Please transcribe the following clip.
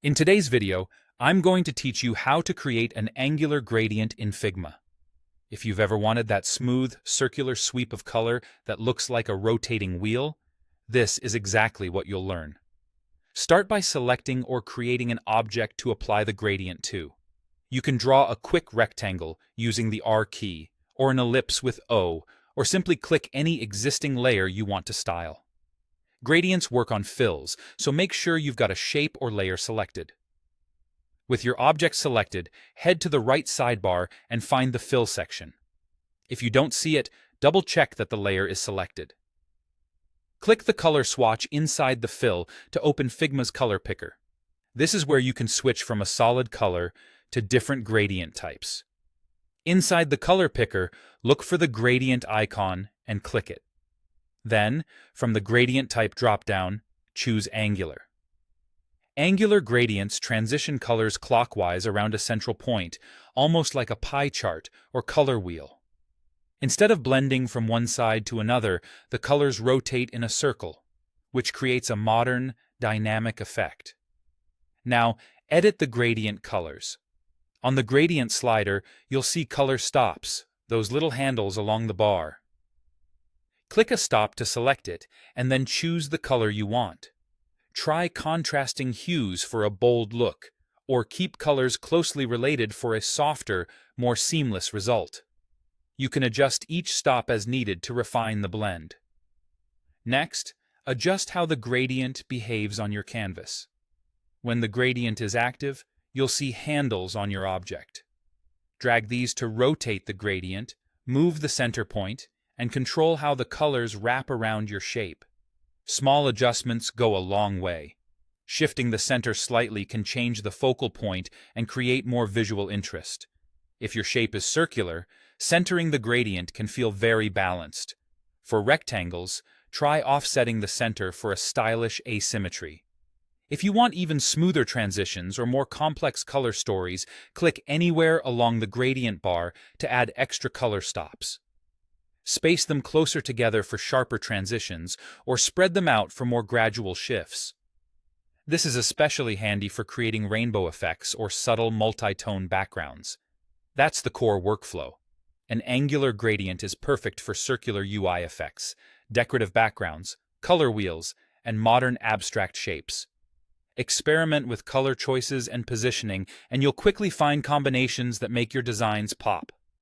In today's video, I'm going to teach you how to create an angular gradient in Figma. If you've ever wanted that smooth, circular sweep of color that looks like a rotating wheel, this is exactly what you'll learn. Start by selecting or creating an object to apply the gradient to. You can draw a quick rectangle using the R key, or an ellipse with O, or simply click any existing layer you want to style. Gradients work on fills, so make sure you've got a shape or layer selected. With your object selected, head to the right sidebar and find the Fill section. If you don't see it, double-check that the layer is selected. Click the color swatch inside the fill to open Figma's color picker. This is where you can switch from a solid color to different gradient types. Inside the color picker, look for the gradient icon and click it. Then, from the Gradient Type drop-down, choose Angular. Angular gradients transition colors clockwise around a central point, almost like a pie chart or color wheel. Instead of blending from one side to another, the colors rotate in a circle, which creates a modern, dynamic effect. Now, edit the gradient colors. On the gradient slider, you'll see color stops, those little handles along the bar. Click a stop to select it, and then choose the color you want. Try contrasting hues for a bold look, or keep colors closely related for a softer, more seamless result. You can adjust each stop as needed to refine the blend. Next, adjust how the gradient behaves on your canvas. When the gradient is active, you'll see handles on your object. Drag these to rotate the gradient, move the center point, and control how the colors wrap around your shape. Small adjustments go a long way. Shifting the center slightly can change the focal point and create more visual interest. If your shape is circular, centering the gradient can feel very balanced. For rectangles, try offsetting the center for a stylish asymmetry. If you want even smoother transitions or more complex color stories, click anywhere along the gradient bar to add extra color stops. Space them closer together for sharper transitions, or spread them out for more gradual shifts. This is especially handy for creating rainbow effects or subtle multi-tone backgrounds. That's the core workflow. An angular gradient is perfect for circular UI effects, decorative backgrounds, color wheels, and modern abstract shapes. Experiment with color choices and positioning, and you'll quickly find combinations that make your designs pop.